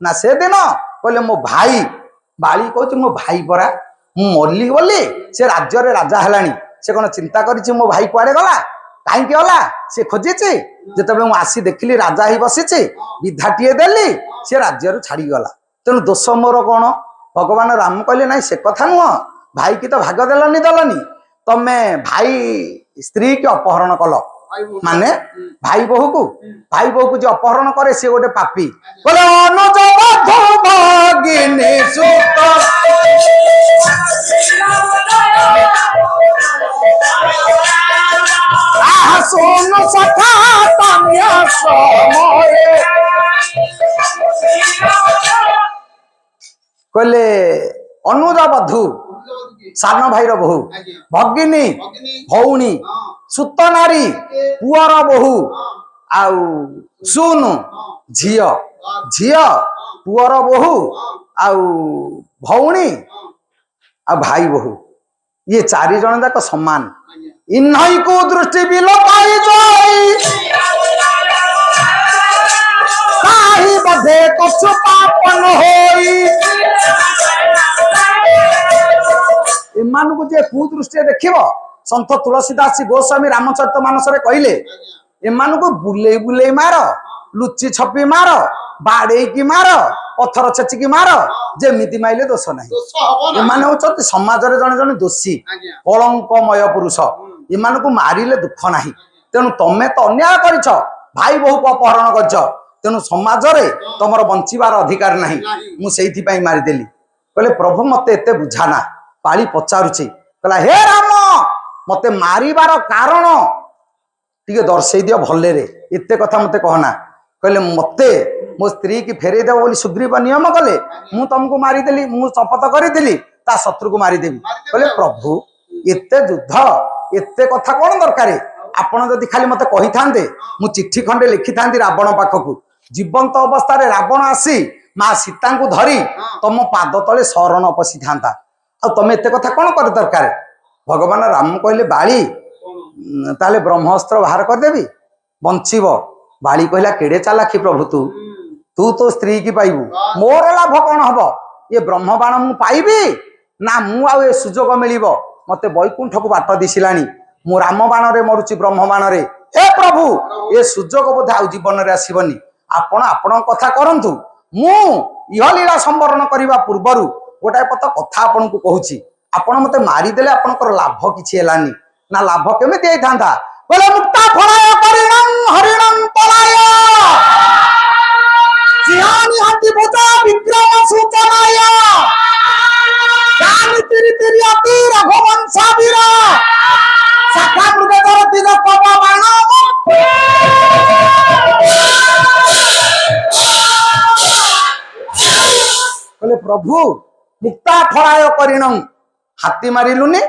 ना से दिन कहले मो भाई बाली कहूँ मो भाई परा मु मरली बोली से राज्य रे राजा हेलानी से कौन चिंता करी मो भाई कुआड़े गला कहीं गला सी खोजी जिते मुझे आसी देखिली राजा ही बसी विधाटीए देली सी राज्य छाड़ी गला तेणु दोष मोर कौन भगवान राम कहले ना से कथा नुह भाई की तो भाग देलनी तमे भाई स्त्री के अपहरण कल माने भाई बहु को जो अपहरण करे सी गोटे पापी बोले कहले अनुजा बधू सान भाई बहु भगिनी भौणी सुत नारी पुअर बहु आउ सुनु झियो झियो पुअर बहु आउ भौणी आ भाई बहु ये चारि जन जाक समान इन्हई को दृष्टि बिलपाई जोई काहि बधे कछु पापन होई एमानकु जे कुदृष्टि देखिबो संत तुलसीदास गोस्वामी रामचरित मानस कहले एमानकु बुले बुले मार लुचि छपी मार बाड़े की मार पत्थर छेचिकी मार जेमिति माइले दोष नहीं एमाने होचती समाज रे जने जने दोषी कलंकमय पुरुष एमानकु मारिले दुख नहीं तेणु तमे तो अन्याय करिछ भाई बहु को अपहरण करछ तेणु समाज रे तमर बंचिबार अधिकार नहीं मु सेइथि पई मारि देली कहले प्रभु मते एते बुझाना पाली पचारुची कहला हे राम मते मारिबार कारण टिके दर्शई दियो भले रे एते कथा मते कहना कहले मते मो स्त्री की फेरे देव बोली सुग्रीव नियम कले मु तुमको मारी देली मु शपथ करी देली ता शत्रु को मारी देबी कहले प्रभु एते युद्ध एते कथा कोन दरकारे आपण जदि खाली मते कहि थांदे मु चिट्ठी खंडे लिखि थांदी रावण पाखकु जीवंत अवस्था रे रावण आसी मां सीता को धरी तम पाद तले शरण पसी थांता आ तमे एते कथा कोन कर दरकारे भगवान राम कहले बाली ताले ब्रह्मास्त्र बाहर कर देबी बंचिबो बाली कहला केड़े चालाखी प्रभु तू तू तो स्त्री की पाइबू मोर लाभ कौन हम ये ब्रह्म बाण मु पाइबी ना मु आ सुजोग मिलिबो मते बैकुंठ को बाट दिसिलानी मु राम बाण रे मरुची ब्रह्म बाण रे हे प्रभु ये सुजोग बोधे आ जीवन रे आसीबनी आपण आपण कथा करंतु मु इह लीला संवरण करबा पूर्वरु गोटाए पत कथा आपण को कहूची आपण मते मारी देले आपनकर लाभ किछि हेलानी ना लाभ केमिति आइ थांदा बोले मुक्ता फलाय परिणम हरिणम पलाय सिहानी हाथी भुजा विक्रम सूचनाय जानि तिरि तिरि अति रघुवंश वीर सखा मृग धरती ज पव बाण बोले प्रभु मुक्ता फलाय परिणम हाथी मारिलुनी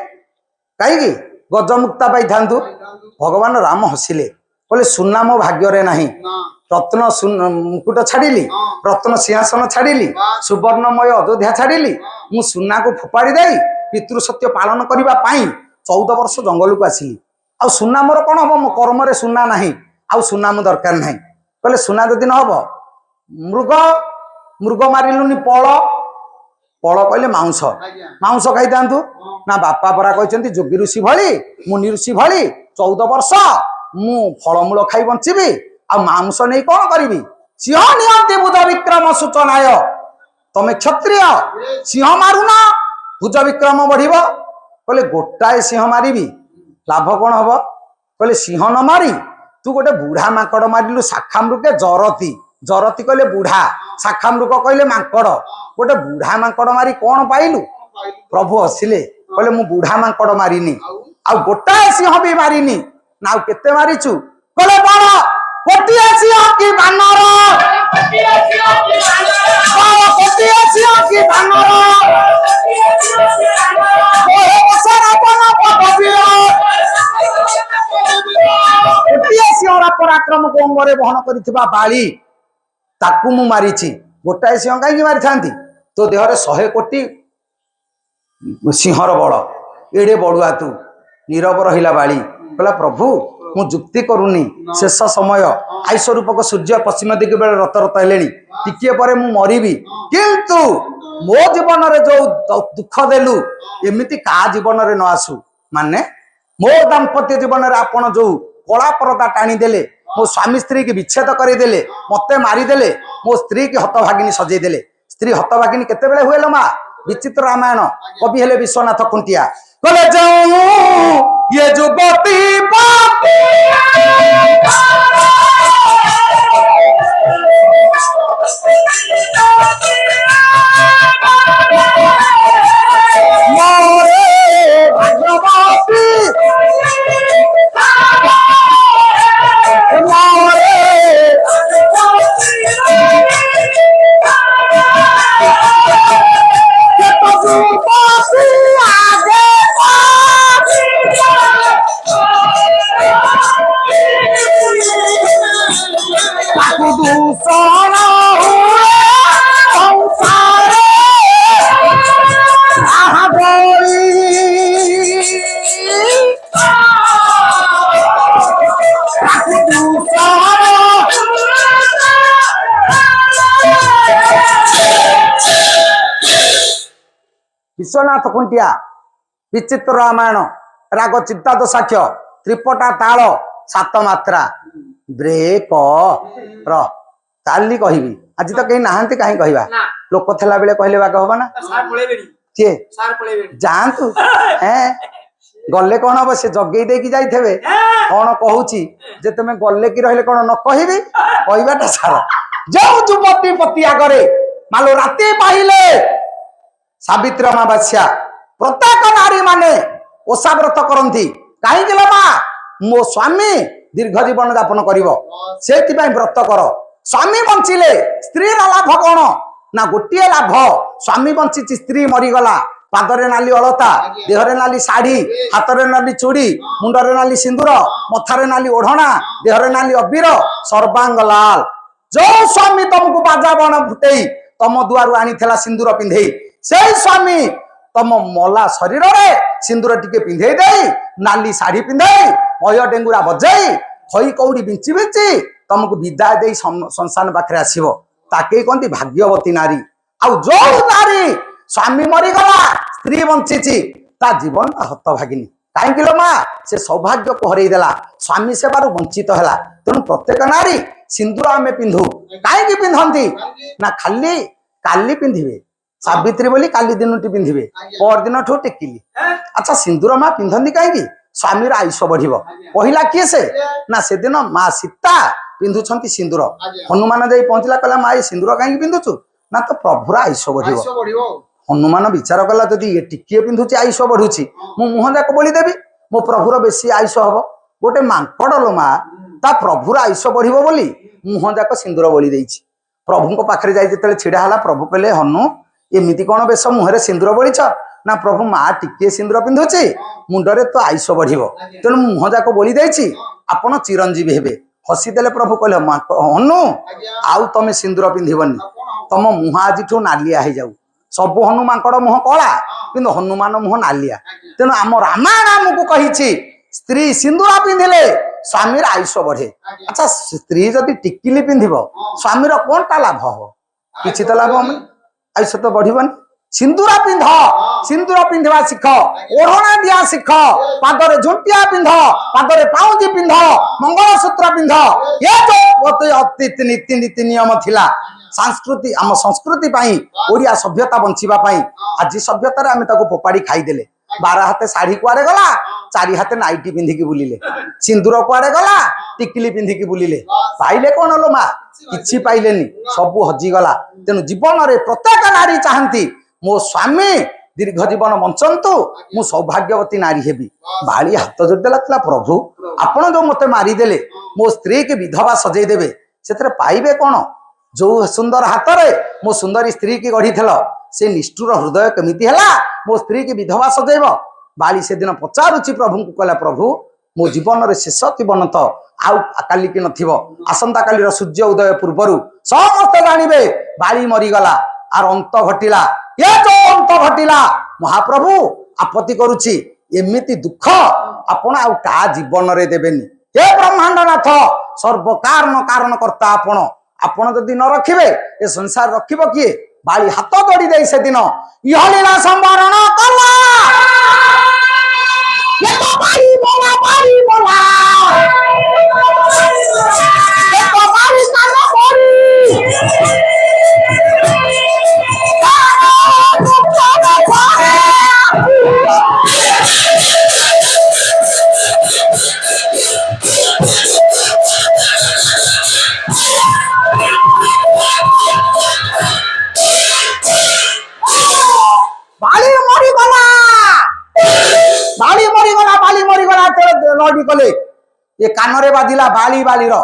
कहीं गज मुक्ता पाई थांतु भगवान राम हसिले बोले सुना मो भाग्य रे नहीं रत्न मुकुट छाड़िली रत्न सिंहासन छाड़िली सुवर्णमय अयोध्या छाड़िली मु सुना को फोपाड़ी दे पितृ सत्य पालन करबा पाई 14 वर्ष जंगल को आसिली आ सुना मोर कौन हम मो कर्म रे सुना नहीं आ सुना मु दरकार नहीं कहले सुना जदि न हबो मृग मृग मारिलुनी पळ पळ कहले मांस मांस खाई थांतु ना बापा परा कहते जोगी ऋषि भली मुनि ऋषि भली 14 वर्ष मु फलमूल खाई बंचीबी आ मांस नहीं कौन करी सिंह नियंती भुज विक्रम सूचनाय तमे क्षत्रिय सिंह मारुना भुज विक्रम बढ़िब कहले गोटाए सिंह मारिबी लाभ कौन हम कहले सिंह न मारी तू गोटे बुढ़ा माकड़ मारिलु शाखा मृगे जरती जरती कहले बुढ़ा शाखा मृग कहले माकड़ गोटे बुढ़ा माकड़ मारी कौन पाइलु प्रभु हसिले कहले मु बुढ़ा माकड़ मारिनी आ गोटाए सिंह भी मारिनी ना केते मारिचु कहले बड़ कोटिए सिंह की बानर कोटिए सिंह की बानर ओहे बसरा बन पदवीर कोटिए सिंहरा पराक्रम को अंगरे बहन करिथिबा बाली ताकू मु मारिछि गोटाए सिंह काई मारि थांती तो देहरे 100 कोटी सिंहर बड़ एड़े बड़ुआ तू नीरव रहिला बाली कहला प्रभु मु जुक्ति करूनी शेष समय आयुष रूपक सूर्य पश्चिम दिग बेले रत रत हेले टिके पर मु मरबी किंतु मो जीवन रे जो दुख देलु एमिति का जीवन रे न आसु माने मो दाम्पत्य जीवन रे आपण जो कला परदा टाणी देले मो स्वामी स्त्री की विच्छेद करदेले मते मारिदेले मो स्त्री की हतभागिनी सजै देले स्त्री हतभागिनी केते बेले हुए लो मा विचित्र रामायण कवि हेले विश्वनाथ खुंटिया कहले जाऊं ये जुगती पापी मोरे भगवती मोरे विश्वनाथ खुंटिया विचित्र रामायण राग चित्ता साक्ष्य त्रिपटा ताल सात मात्रा ब्रेक र चाली कहबी आज तो कहीं नहांती कहीं कहवा लोक थला बेले कहले बाग हबा ना किए जानतु हैं गले कौन हम से जगई दे जाइथे कौन कहूची जे तुम गले कि रहिले कौन न कहबी कहबाटा सारा जो युवती पति आगरे मालो राति पाहिले सावित्री अमावास्या प्रत्येक नारी माने ओषा व्रत करती कहीं मो स्वामी दीर्घ जीवन यापन कर व्रत कर स्वामी बंचिले स्त्री लाभ कौन ना गोटे लाभ स्वामी बंची स्त्री मरीगला पादरे नाली अलता देहरे नाली शाढ़ी हाथरे नाली चूड़ी मुंडरे नाली सिंदूर मथारे नाली ओढ़ना देहरे नाली अबीर सर्वांग लाल जो स्वामी तुमको बाजा बण फुटई तम दुआर आनी सिंदूर पिंधे से स्वामी तम मला शरीर रे सिंदूर टिके पिंधे दे नाली साड़ी पिंधे मय डेंगुरा बजई खई कौड़ी बिंची बिंची तुमको विदाय दे संसार पाखे आसो ताके कहती भाग्यवती नारी आउ जो नारी स्वामी मरीगला स्त्री बंची ता जीवन हतभागिनी कहीं लो माँ से सौभाग्य को हरईदेला स्वामी सेवार वंचित है तेणु प्रत्येक नारी सिंदूर आम पिंधु कहीं पिंधती ना खाली काली पिंधे सावित्री बोली काली दिन पिंधे पर दिन ठू टेकिली अच्छा सिंदूर माँ पिंधती कहीं स्वामी आयुष बढ़ कहला किए से ना से दिन माँ सीता पिंधुंट सिंदूर हनुमान जाई पहुंचला कहला माँ ये सिंदूर कहीं पिंधुचु ना तो प्रभुर आयुष बढ़ हनुमान विचार कला जदि ये टिके पिंधुची आयुष बढ़ुची मु मुह जाक बोली देवी मो प्रभुर बेसी आयुष हम गोटे मांकड़ लो माँ ता प्रभुर आयुष बढ़ बोली मुह जाक सिंदूर बोली देछि प्रभु पाखे जाए छिड़ा है प्रभु कहले हनु एमती कौन बेश मुहर सिंदूर बोलीच ना प्रभु माँ टिके सिंदूर पिंधुची मुंडरे तो आयुष बढ़ तेणु मुह जाक बोली देछि आपण चिरंजीवी हेबे हसीदेले प्रभु कहले हनु आउ तमे सिंदूर पिंधबनी तम मुह आज नालिया हो जाऊ सब हनुमांकड़ मुह कला कि हनुमान मुह नालिया तेणु आम रामायण आमको कही स्त्री सिंदूर पिंधिले स्वामी आयुष बढ़े अच्छा स्त्री जदि टिकिली पिंधिब स्वामी कौन टा लाभ हम किसी तो लाभ हम आयुष तो बढ़नी सिंदूर पिंध सिंदूर पिंधवा शिख ओढ़ना दिया शिख पादरे झुंटिया पिंध पादरे पाउजी पिंध मंगलसूत्र पिंध ये जो अति नीति नीति नियम थिला संस्कृति आम संस्कृति पाई ओडिया सभ्यता बंचिबा पाई आज सभ्यतार आम फोपाड़ी खाईदेले 12 हाथे शाढ़ी कुआड़े गला 4 हाथे नाइटी पिंधिकी बुलिले सिंदूर कुआड़े गला टिकिली पिंधिकी बुलिले पाइले कौन लो माँ किछि पाइलेनी सबू हजिगला तेणु जीवन रे प्रत्येक नारी चाहती मो स्वामी दीर्घ जीवन बंचंतु मु सौभाग्यवती नारी हेबी बाली हाथ जोड़देला प्रभु आपण जो मते मारिदेले मो स्त्री के विधवा सजई देबे से पाइबे कौन जो सुंदर हाथ रे मो सुंदरी स्त्री की गढ़ी से निष्ठुर हृदय केमिति हैला मो स्त्री की विधवा सजैब बाली से दिन पचारुची प्रभु को कहला प्रभु मो जीवन रे शेष जीवन तो आउ काली की नथिबो आसंता काली सूर्य उदय पूर्वरु समस्त जानिबे बाली मरीगला आर अंत घटिला ये जो अंत घटिला महाप्रभु आपत्ति करुची एमिति दुख आपण आउ का जीवन रे देबेनी हे ब्रह्मांडनाथ सर्व कारण कारण कर्ता आपण आपण जदि न रखिबे ए संसार रखिब किए बाली हाथ जोड़ी दे से दिन इहलीला संवरण कला ये तो बाली मोला ये तो बाली काना मोरी लड़ी कले ये कान रे बाजिला बाली बाली रो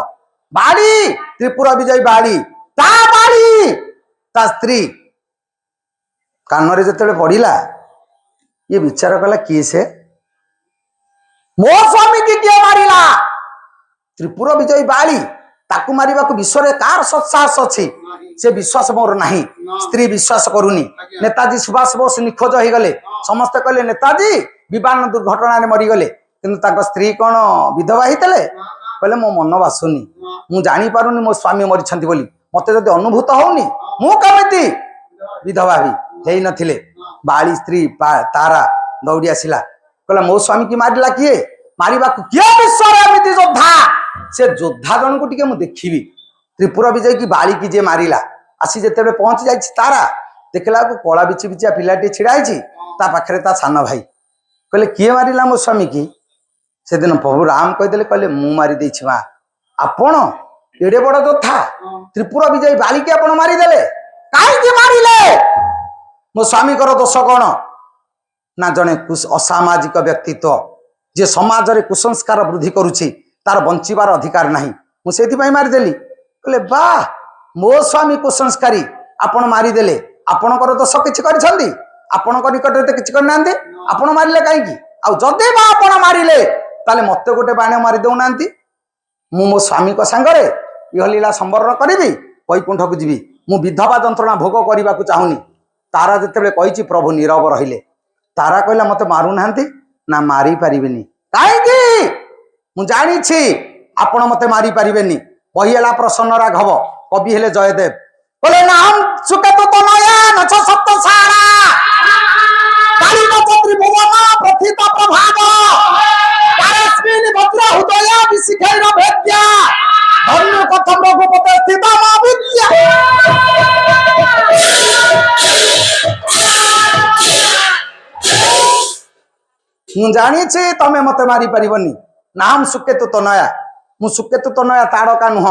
बाली त्रिपुरा विजय बाली ता बाली ता स्त्री कान रे जतले पड़िला ये विचार कला किए से मो स्वामी की किए मारिला त्रिपुरा विजय बाली ताकू मारिबा को विश्व रे कार सत्साहस अछि से विश्वास मोर नाही स्त्री विश्वास करूनी नेताजी सुभाष बोस निखोज हो गले समस्त कहले नेताजी विमान दुर्घटना रे मरी गले किंतु ताको स्त्री कौन विधवा हितले कहले मो मन बासुनी मु जानी पारुनी मो स्वामी मरिछंती बोली मते जदि अनुभूत होउनी मु केमिति विधवा भी हेई नथिले बाली स्त्री तारा दौड़ी आसिला कहला मो स्वामी की मारिला किए मारिबा को किए विश्व रे एमिति योद्धा से योद्धा जन को टिके मु देखिबी त्रिपुरा विजय की बाली की जे मारिला आसी जेतेबे पहुंच जाइछि तारा देखला को कोला बिछि बिछिया पिलाटी छिड़ाइछि ता पाखरे ता सान भाई कहले किए मारिला मो स्वामी की से दिन प्रभु राम कहते कहले मु मारी देछि मा आपण एडे बड़ योद्धा त्रिपुरा विजय बाली के आपण मारी देले काई के मारिले मो स्वामी कर दोष कोन ना जने असामाजिक व्यक्तित्व जे समाज रे कुसंस्कार वृद्धि करूछि तार बंचिबार अधिकार नाही मु सेति पई मारी देली कहले वाह मो स्वामी कुसंस्कारी आपण मारी देले आपण कर दोष किछि करिसंदी आपण को निकट रे किछि करनांदी आपण मारिले काई की आ जदे बा आपण मारिले ताले मते गोटे बाण मारी दउ नांती मु मो स्वामी को संगरे इहलीला संवरण करिबी वैकुंठ को जीवी मु विधवा जंत्रणा भोग करबा को चाहुनी तारा जेतेबे कहिछि प्रभु नीरव रहिले तारा कहला मते मारू नांती ना मारी परिबेनी काई की मु जानि छी आपण मते मारी परिबेनी पहिला प्रसन्न राघव कवि हेले जयदेव बोले नाम सुके तो नया नछ सप्त सारा काली नक्षत्री भुवन प्रथित प्रभाव कारस्मिन भद्र हृदय विशिखैर भेद्या धन्य कथम रघुपते स्थित मा विद्या मु जानी छी तमे मते मारी परिबनी नाम सुकेतु तनया मु सुकेतु तनया ताड़का नुह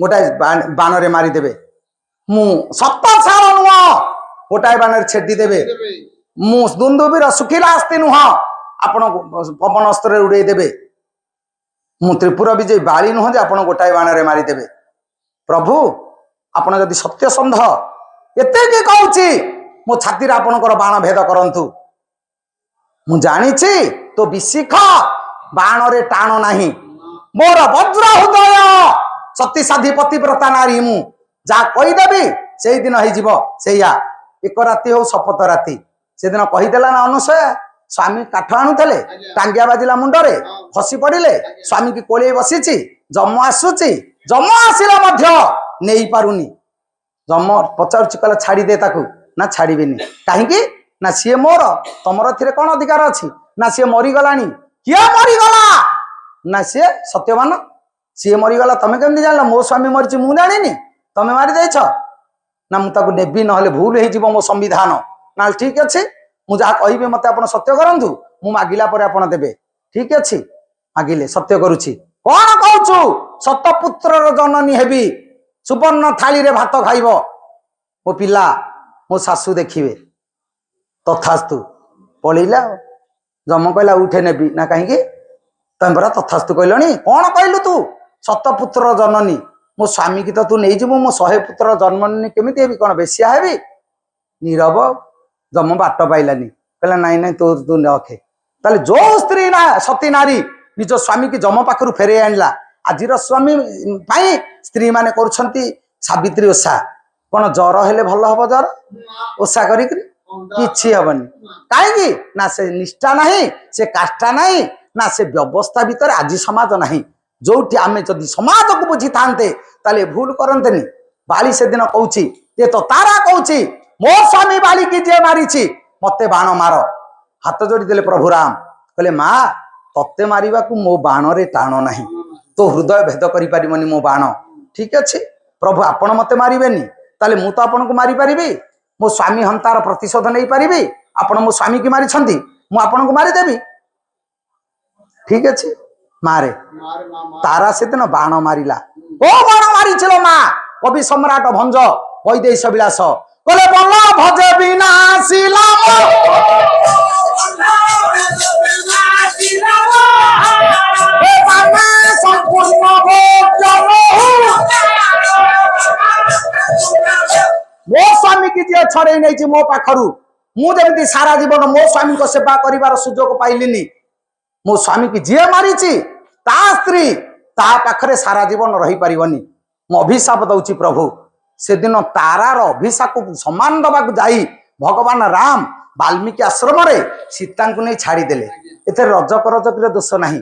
गोटाए बाणरे मारी देबे मु सप्त सारा नुह गोटाए बाणरे छेदी देबे मु दुंदुबीर सुखिला आस्ति नुह आपण पवन अस्त्र उड़े देबे मु त्रिपुरा विजय बाली नुह जे आपण गोटाए बाणरे मारी देबे प्रभु आपण जदि सत्यसंध एते के कहूची मो छाती रे आपणकर बाण भेद करंतु मु जानी छी तो विशिख बाण रे टाण नाही मोर वज्र हृदय सती साधी पतिव्रता नारी मु जा कहि देबी सेही दिन होई जीवो सेया एक राती हो शपथ राती से दिन कहि देला ना अनुसया स्वामी काठ आणुथले टांगिया बाजिला मुंडरे खसी पड़िले स्वामी की कोले बसिछि जम आसुछि जम आसिला मध्य नेई पारुनी जम पचारुछि कहला छाड़ी दे ताकू ना छाड़ीबेनी काहे की ना सी मोर तमर थिरे कौन अधिकार अच्छी ना सी मरीगलानी किए मरीगला ना सी सत्यवान सी मरीगला तमें केमती जान मो स्वामी मरीची मु जानी तमें मारी देछ ना मुझे नेबी ना भूल हो मो संविधान ना ठीक अच्छे मुझे जहाँ कहे मत आप सत्य करूँ मु मागिला आप देवे ठीक अच्छे मागिले सत्य करुच्ची कौन कहूँ सतपुत्र जननी हेबी सुवर्ण थाली रे भात खाइब मो पिला मो शाशु देखिए तथास्तु पलैला जम कहला उठे नेबी ना कहीं तुम परा तथास्तु कहलनी कौन कहलु तू सतपुत्र जननी मो स्वामी की तो तू नहीं जीवु मो 100 पुत्र जननी केमिति हेबी कौन बेसिया हेबी नीरव जम बाट पाइलानी कहला नाई नाई तो तू रखे ताले जो स्त्री ना सती नारी निज स्वामी की जम पाखरु फेरे आनला आजिर स्वामी पाई स्त्री माने करूछंती सावित्री ओषा कौन जर हेले भल हब जर ओषा करी किछि हबनी कहीं ना से निष्ठा नहीं से काष्ठा नहीं ना से व्यवस्था भीतर आज समाज नहीं जोठी आमे जदि समाज को बुझी थांते ताले भूल करंतेनी। बाली से दिन कहूची ये तो तारा कहूची मो स्वामी बाली की जे मारीची मते बाण मार। हाथ जोड़ी देले प्रभु राम कहले माँ तत्ते मारिबा को मो बाण रे टाण नाही, तो हृदय भेद करि परिबनी मो बाण। ठीक अछि प्रभु आपण मते मारिबेनी ताले मु तो आपण को मारी परिबी, मो स्वामी हंतार प्रतिशोध नहीं पारिबी। आपण मो स्वामी की मारी छंती मु आपण को मारी देबी। ठीक अछि मारे तारा से दिन बाण मारिला। ओ बाण मारिछलो माँ कवि सम्राट भंज वैदेश विलास कहले बल भजे विनाशिला संपूर्ण मो स्वामी की जे छड़े नहीं मो पाखरु मुझे सारा जीवन मो स्वामी को सेवा करिवार सुजोग पाइलिनी। मो स्वामी की जी मारी ता स्त्री ता पाखरे सारा जीवन रही पारिबनी। मो अभिशाप दउची प्रभु से दिन तारार अभिशाप को सम्मान दबाक जाई भगवान राम वाल्मीकि आश्रम रे सीता को नहीं छाड़ी देले। एथे रजक रजकर दोष नहीं,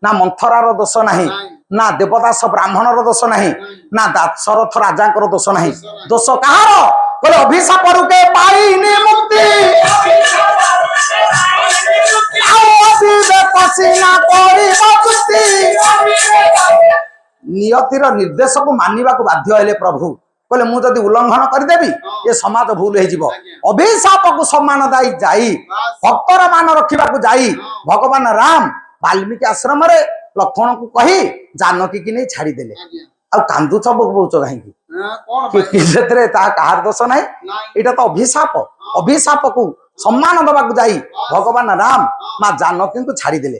ना मंथरार दोष नहीं, ना देवदास ब्राह्मणर दोष नहीं, ना दाशरथ राजांकर दोष नहीं। दोष कहार बोले अभिशाप रुके पाइनी मुक्ति नियतिर निर्देश को मानवा को बाध्य हेले प्रभु कहले मु जदि उल्लंघन करदेवी ये समाज भूल हो। अभिशाप को सम्मान दाई जाई भक्तर मान रखा जाई भगवान राम वाल्मीकि आश्रम रे लक्ष्मण को कही जानकी की नहीं छाड़ी देले। आ कांदुच बोच कहीं कहार दोष ना, यहाँ तो अभिशाप। अभिशाप को सम्मान दबाक जाई भगवान राम माँ जानकी को छाड़ी देले।